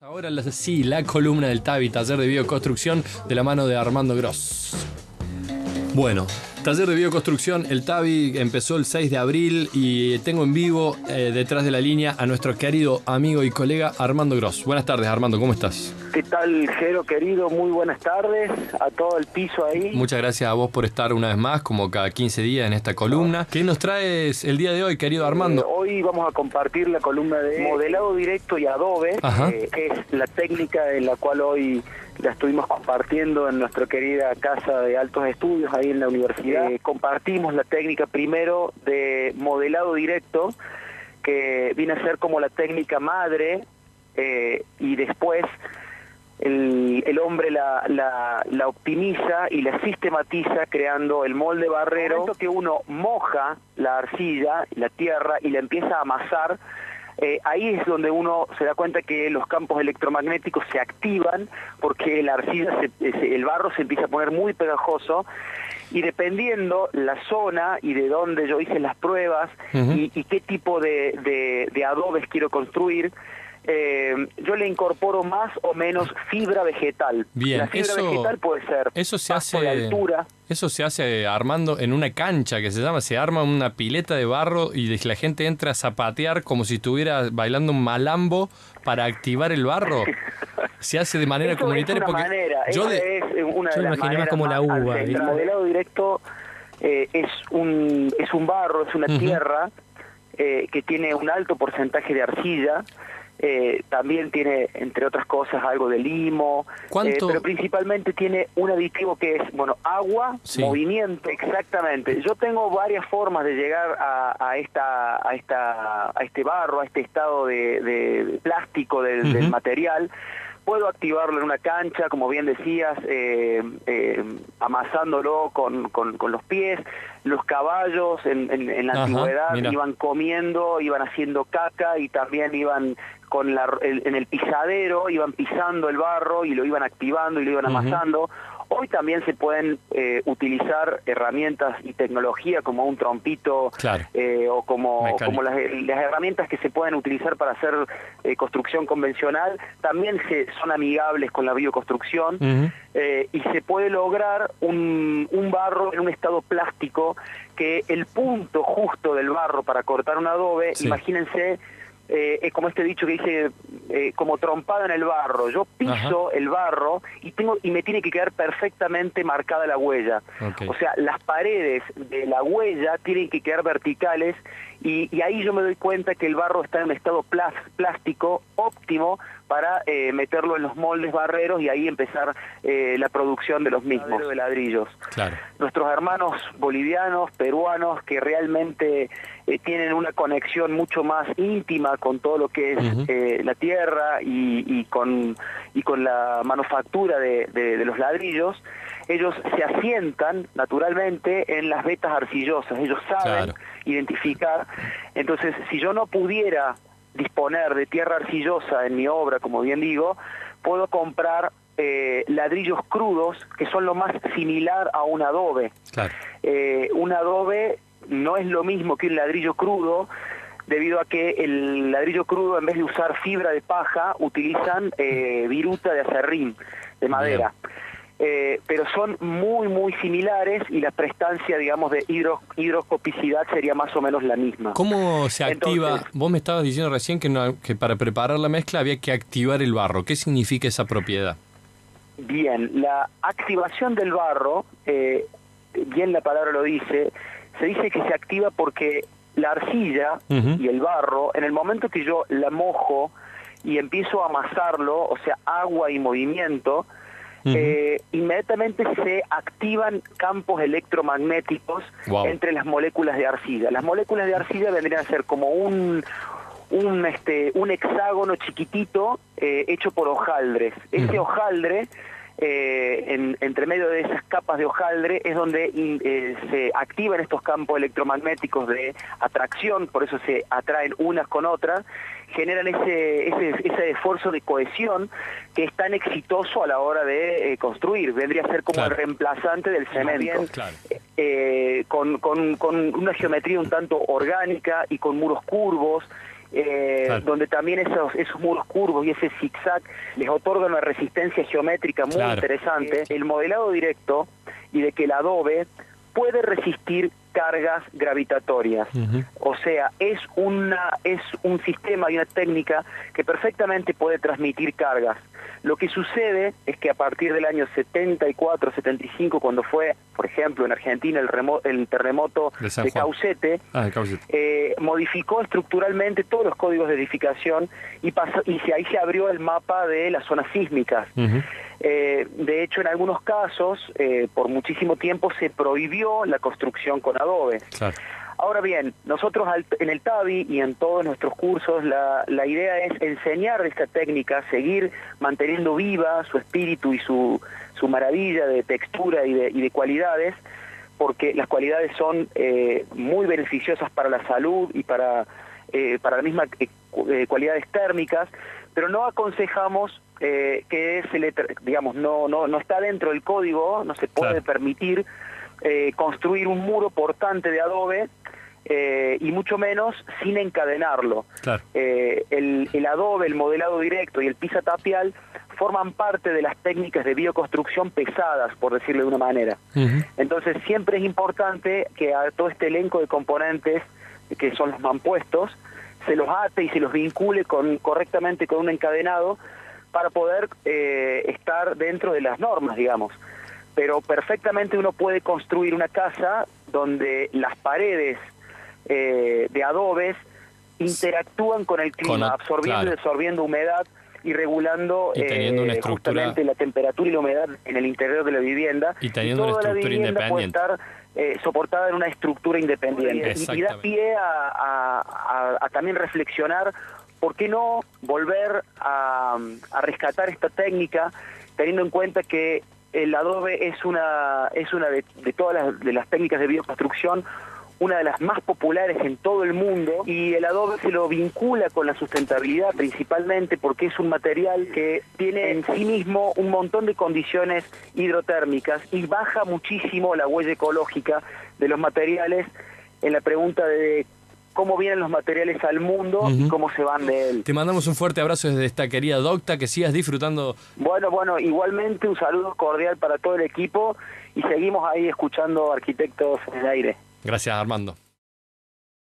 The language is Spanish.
Ahora sí, la columna del TABI, Taller de Bioconstrucción, de la mano de Armando Gross. Bueno, Taller de Bioconstrucción, el TABI empezó el 6 de abril y tengo en vivo, detrás de la línea, a nuestro querido amigo y colega Armando Gross. Buenas tardes, Armando, ¿cómo estás? ¿Qué tal, Jero, querido? Muy buenas tardes a todo el piso ahí. Muchas gracias a vos por estar una vez más, como cada 15 días en esta columna. ¿Qué nos traes el día de hoy, querido Armando? Hoy vamos a compartir la columna de modelado directo y adobe, que es la técnica en la cual hoy la estuvimos compartiendo en nuestra querida casa de altos estudios ahí en la universidad. Compartimos la técnica primero de modelado directo, que viene a ser como la técnica madre, y después el hombre la optimiza y la sistematiza creando el molde barrero. En el momento que uno moja la arcilla, la tierra, y la empieza a amasar, ahí es donde uno se da cuenta que los campos electromagnéticos se activan, porque la arcilla, el barro se empieza a poner muy pegajoso, y dependiendo la zona y de dónde yo hice las pruebas y qué tipo de adobes quiero construir, yo le incorporo más o menos fibra vegetal. Bien, la fibra vegetal puede ser pasto de altura. Eso se hace, Armando, en una cancha que se arma una pileta de barro y la gente entra a zapatear como si estuviera bailando un malambo para activar el barro. Se hace de manera comunitaria. Es una manera, yo es una de las maneras como la uva. El modelado directo es un barro, es una tierra que tiene un alto porcentaje de arcilla. También tiene, entre otras cosas, algo de limo, pero principalmente tiene un aditivo que es, agua, movimiento. Exactamente. Yo tengo varias formas de llegar a este barro, a este estado de plástico del material. Puedo activarlo en una cancha, como bien decías, amasándolo con los pies. Los caballos en la antigüedad iban comiendo, iban haciendo caca, y también iban en el pisadero, iban pisando el barro y lo iban activando y lo iban amasando. Hoy también se pueden utilizar herramientas y tecnología como un trompito, o como las herramientas que se pueden utilizar para hacer construcción convencional. También son amigables con la bioconstrucción, y se puede lograr un barro en un estado plástico, que el punto justo del barro para cortar un adobe, imagínense, es como este dicho que dice, como trompada en el barro. Yo piso el barro y me tiene que quedar perfectamente marcada la huella. O sea, las paredes de la huella tienen que quedar verticales, y ahí yo me doy cuenta que el barro está en un estado plástico óptimo para meterlo en los moldes barreros y ahí empezar la producción de los mismos de ladrillos. Nuestros hermanos bolivianos, peruanos, que realmente tienen una conexión mucho más íntima con todo lo que es la tierra y con la manufactura de los ladrillos. Ellos se asientan naturalmente en las vetas arcillosas. Ellos saben identificar. Entonces, si yo no pudiera disponer de tierra arcillosa en mi obra, como bien digo, puedo comprar ladrillos crudos, que son lo más similar a un adobe. Un adobe no es lo mismo que un ladrillo crudo, debido a que el ladrillo crudo, en vez de usar fibra de paja, utilizan viruta de acerrín, de madera. Pero son muy, muy similares, y la prestancia, digamos, de hidroscopicidad sería más o menos la misma. ¿Cómo se activa? Entonces, vos me estabas diciendo recién que para preparar la mezcla había que activar el barro. ¿Qué significa esa propiedad? Bien, la activación del barro, bien la palabra lo dice, se dice que se activa porque la arcilla y el barro, en el momento que yo la mojo y empiezo a amasarlo, o sea, agua y movimiento, inmediatamente se activan campos electromagnéticos entre las moléculas de arcilla. Las moléculas de arcilla vendrían a ser como un hexágono chiquitito hecho por hojaldres. Ese hojaldre, entre medio de esas capas de hojaldre, es donde se activan estos campos electromagnéticos de atracción, por eso se atraen unas con otras, generan ese esfuerzo de cohesión que es tan exitoso a la hora de construir. Vendría a ser como el reemplazante del cemento, con una geometría un tanto orgánica y con muros curvos, donde también esos muros curvos y ese zigzag les otorgan una resistencia geométrica muy interesante. El modelado directo y de que el adobe puede resistir cargas gravitatorias. O sea, es un sistema y una técnica que perfectamente puede transmitir cargas. Lo que sucede es que a partir del año 74, 75, cuando fue, por ejemplo, en Argentina el terremoto de Caucete, modificó estructuralmente todos los códigos de edificación y ahí se abrió el mapa de las zonas sísmicas. De hecho, en algunos casos, por muchísimo tiempo se prohibió la construcción con adobe. Claro. Ahora bien, nosotros en el TAVI y en todos nuestros cursos la idea es enseñar esta técnica, seguir manteniendo viva su espíritu y su maravilla de textura y de cualidades, porque las cualidades son muy beneficiosas para la salud y para las mismas cualidades térmicas, pero no aconsejamos que digamos, no está dentro del código, no se puede permitir construir un muro portante de adobe, y mucho menos sin encadenarlo. Claro. El adobe, el modelado directo y el pisatapial forman parte de las técnicas de bioconstrucción pesadas, por decirlo de una manera. Entonces siempre es importante que a todo este elenco de componentes, que son los mampuestos, se los ate y se los vincule correctamente con un encadenado para poder estar dentro de las normas, digamos. Pero perfectamente uno puede construir una casa donde las paredes de adobes interactúan con el clima, absorbiendo y absorbiendo humedad y regulando justamente la temperatura y la humedad en el interior de la vivienda. Y teniendo una estructura independiente. Puede estar soportada en una estructura independiente. Y da pie a también reflexionar por qué no volver a rescatar esta técnica, teniendo en cuenta que el adobe es una de todas las técnicas de bioconstrucción, una de las más populares en todo el mundo, y el adobe se lo vincula con la sustentabilidad principalmente porque es un material que tiene en sí mismo un montón de condiciones hidrotérmicas y baja muchísimo la huella ecológica de los materiales en la pregunta de cómo vienen los materiales al mundo y cómo se van de él. Te mandamos un fuerte abrazo desde esta querida Docta, que sigas disfrutando. Bueno, igualmente un saludo cordial para todo el equipo y seguimos ahí escuchando Arquitectos en el Aire. Gracias, Armando.